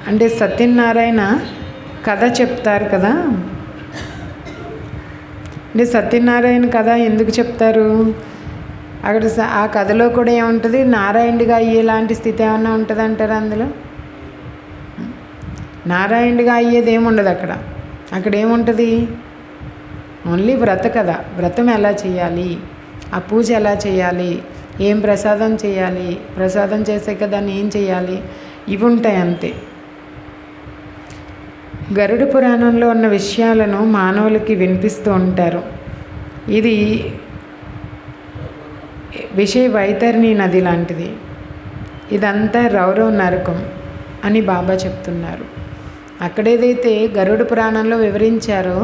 అంటే సత్యనారాయణ కథ చెప్తారు కదా. అంటే సత్యనారాయణ కథ ఎందుకు చెప్తారు? అక్కడ ఆ కథలో కూడా ఏముంటుంది? నారాయణుడిగా అయ్యేలాంటి స్థితి ఏమన్నా ఉంటుంది అంటారా అందులో? నారాయణుడిగా అయ్యేది ఏముండదు అక్కడ ఏముంటుంది? ఓన్లీ వ్రత కథ. వ్రతం ఎలా చేయాలి, ఆ పూజ ఎలా చేయాలి, ఏం ప్రసాదం చేయాలి, ప్రసాదం చేసాక దాన్ని ఏం చేయాలి, ఇవి ఉంటాయి అంతే. గరుడ పురాణంలో ఉన్న విషయాలను మానవులకి వినిపిస్తూ ఉంటారు. ఇది విషయ వైతరిణి నది లాంటిది. ఇదంతా రౌరవ నరకం అని బాబా చెప్తున్నారు. అక్కడేదైతే గరుడ పురాణంలో వివరించారో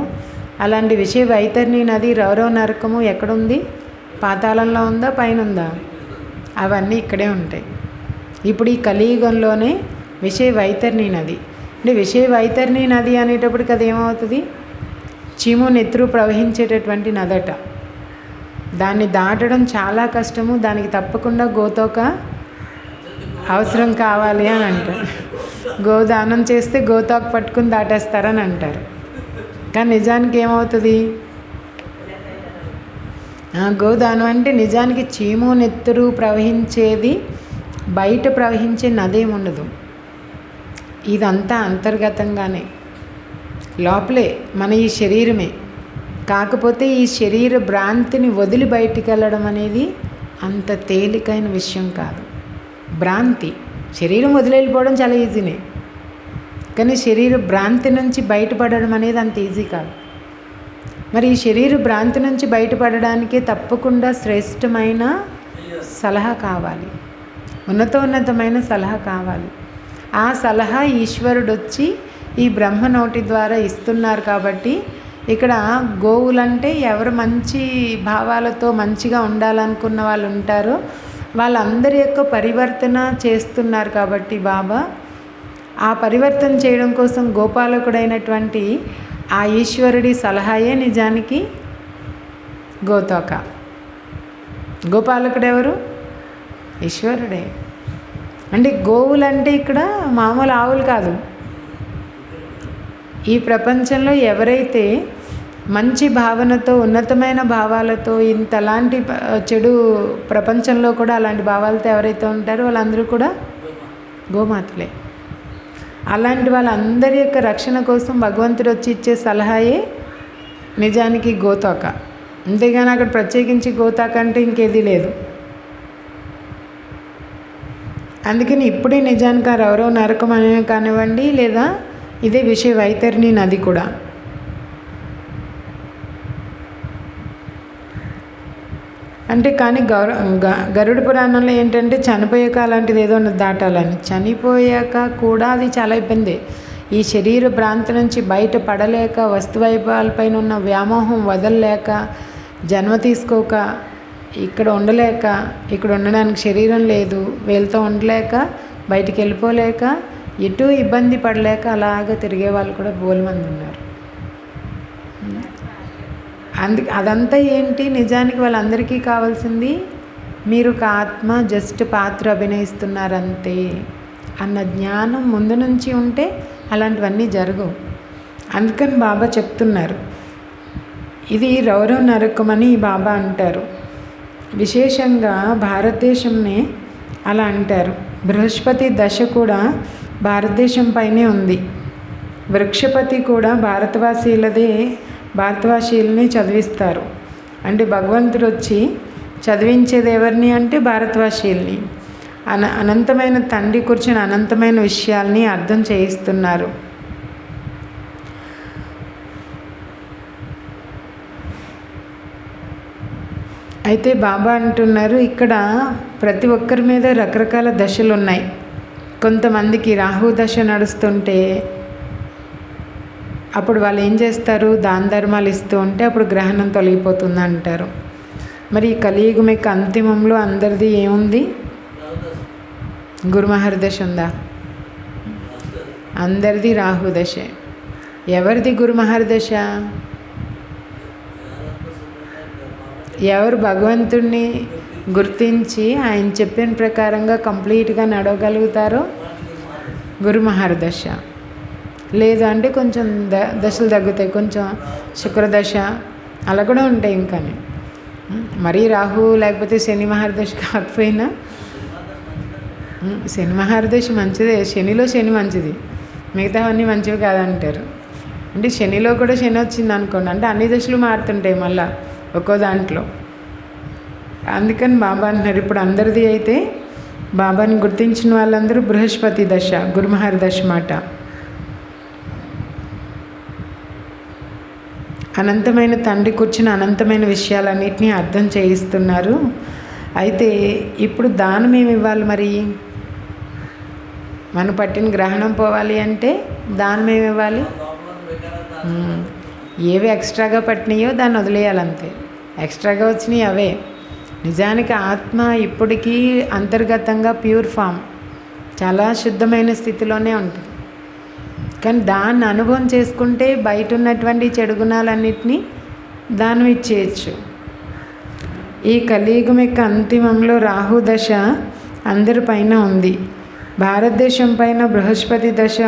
అలాంటి విషయ వైతరిణి నది రౌరవ నరకము ఎక్కడుంది? పాతాళంలో ఉందా, పైన ఉందా? అవన్నీ ఇక్కడే ఉంటాయి. ఇప్పుడు ఈ కలియుగంలోనే విషయ వైతరిణి నది. అంటే విషయ వైతరిణి నది అనేటప్పటికి అది ఏమవుతుంది? చీము నెత్తురు ప్రవహించేటటువంటి నదట. దాన్ని దాటడం చాలా కష్టము. దానికి తప్పకుండా గోతోక అవసరం కావాలి అని అంటారు. గోదానం చేస్తే గోతోక పట్టుకుని దాటేస్తారని అంటారు. కానీ నిజానికి ఏమవుతుంది? గోదానం అంటే నిజానికి చీము నెత్తురు ప్రవహించేది, బయట ప్రవహించే నదేమి ఉండదు. ఇదంతా అంతర్గతంగానే, లోపలే మన ఈ శరీరమే. కాకపోతే ఈ శరీర భ్రాంతిని వదిలి బయటికి వెళ్ళడం అనేది అంత తేలికైన విషయం కాదు. భ్రాంతి, శరీరం వదిలి వెళ్ళిపోవడం చాలా ఈజీనే, కానీ శరీర భ్రాంతి నుంచి బయటపడడం అనేది అంత ఈజీ కాదు. మరి ఈ శరీర భ్రాంతి నుంచి బయటపడడానికి తప్పకుండా శ్రేష్టమైన సలహా కావాలి, ఉన్నతమైన సలహా కావాలి. ఆ సలహా ఈశ్వరుడు వచ్చి ఈ బ్రహ్మ నోటి ద్వారా ఇస్తున్నారు. కాబట్టి ఇక్కడ గోవులంటే ఎవరు మంచి భావాలతో మంచిగా ఉండాలనుకున్న వాళ్ళు ఉంటారో వాళ్ళందరి యొక్క పరివర్తన చేస్తున్నారు. కాబట్టి బాబా ఆ పరివర్తన చేయడం కోసం గోపాలకుడైనటువంటి ఆ ఈశ్వరుడి సలహాయే నిజానికి గోతోక. గోపాలకుడు ఎవరు? ఈశ్వరుడే. అంటే గోవులంటే ఇక్కడ మామూలు ఆవులు కాదు. ఈ ప్రపంచంలో ఎవరైతే మంచి భావనతో, ఉన్నతమైన భావాలతో, ఇంతలాంటి చెడు ప్రపంచంలో కూడా అలాంటి భావాలతో ఎవరైతే ఉంటారో వాళ్ళందరూ కూడా గోమాతలే. అలాంటి వాళ్ళందరి యొక్క రక్షణ కోసం భగవంతుడు వచ్చి ఇచ్చే సలహాయే నిజానికి గోతోక. అంతేగాని అక్కడ ప్రత్యేకించి గోతోక అంటే ఇంకేది లేదు. అందుకని ఇప్పుడే నిజానికి ఆ రౌరవ నరకం అనే కానివ్వండి, లేదా ఇదే విషయ వైతరిణి నది కూడా. అంటే కానీ గరుడ పురాణంలో ఏంటంటే చనిపోయాక అలాంటిది ఏదో దాటాలని. చనిపోయాక కూడా అది చాలా ఇబ్బంది. ఈ శరీర భ్రాంతి నుంచి బయట పడలేక, వస్తువైభవాలపైన ఉన్న వ్యామోహం వదలలేక, జన్మ తీసుకోక, ఇక్కడ ఉండలేక, ఇక్కడ ఉండడానికి శరీరం లేదు, వీళ్ళతో ఉండలేక, బయటికి వెళ్ళిపోలేక, ఎటు ఇబ్బంది పడలేక అలాగ తిరిగే వాళ్ళు కూడా బోల్మంది ఉన్నారు. అదంతా ఏంటి? నిజానికి వాళ్ళందరికీ కావాల్సింది మీరు ఒక ఆత్మ, జస్ట్ పాత్ర అభినయిస్తున్నారంతే అన్న జ్ఞానం ముందు నుంచి ఉంటే అలాంటివన్నీ జరగవు. అందుకని బాబా చెప్తున్నారు ఇది రౌరవ నరకం అని బాబా అంటారు. విశేషంగా భారతదేశంనే అలా అంటారు. బృహస్పతి దశ కూడా భారతదేశం పైనే ఉంది. వృక్షపతి కూడా భారతవాసీలని చదివిస్తారు. అంటే భగవంతుడు వచ్చి చదివించేది ఎవరిని అంటే భారతవాసీల్ని. అనంతమైన తండ్రి కూర్చొని అనంతమైన విషయాల్ని అర్థం చేయిస్తున్నారు. అయితే బాబా అంటున్నారు ఇక్కడ ప్రతి ఒక్కరి మీద రకరకాల దశలు ఉన్నాయి. కొంతమందికి రాహు దశ నడుస్తుంటే అప్పుడు వాళ్ళు ఏం చేస్తారు? దాన ధర్మాలు ఇస్తూ ఉంటే అప్పుడు గ్రహణం తొలగిపోతుంది అంటారు. మరి ఈ కలియుగం యొక్క అంతిమంలో అందరిది ఏముంది? గురుమహర్దశ ఉందా? అందరిది రాహుదశ. ఎవరిది గురుమహర్దశ? ఎవరు భగవంతుణ్ణి గుర్తించి ఆయన చెప్పిన ప్రకారంగా కంప్లీట్గా నడవగలుగుతారో గురు మహర్దశ. లేదు అంటే కొంచెం దశలు తగ్గుతాయి, కొంచెం శుక్రదశ అలా కూడా ఉంటాయి. ఇంకానే మరీ రాహు లేకపోతే శని మహర్దశ కాకపోయినా శని మహర్దశ మంచిదే. శనిలో శని మంచిది, మిగతావన్నీ మంచివి కాదంటారు. అంటే శనిలో కూడా శని వచ్చింది అనుకోండి, అంటే అన్ని దశలు మారుతుంటాయి మళ్ళా ఒక్కో దాంట్లో. అందుకని బాబా అంటున్నారు, ఇప్పుడు అందరిది అయితే బాబాని గుర్తించిన వాళ్ళందరూ బృహస్పతి దశ, గురుమహర్ దశ మాట. అనంతమైన తండ్రి కూర్చుని అనంతమైన విషయాలన్నింటినీ అర్థం చేయిస్తున్నారు. అయితే ఇప్పుడు దానం ఏమి ఇవ్వాలి మరి? మనం పట్టిన గ్రహణం పోవాలి అంటే దానం ఏమి ఇవ్వాలి? ఏవి ఎక్స్ట్రాగా పట్టినాయో దాన్ని వదిలేయాలంతే. ఎక్స్ట్రాగా వచ్చినాయి అవే. నిజానికి ఆత్మ ఇప్పటికీ అంతర్గతంగా ప్యూర్ ఫామ్, చాలా శుద్ధమైన స్థితిలోనే ఉంటుంది. కానీ దాన్ని అనుభవం చేసుకుంటే బయట ఉన్నటువంటి చెడు గుణాలన్నింటినీ దానం ఇచ్చేయచ్చు. ఈ కలియుగం యొక్క అంతిమంలో రాహు దశ అందరి పైన ఉంది. భారతదేశం పైన బృహస్పతి దశ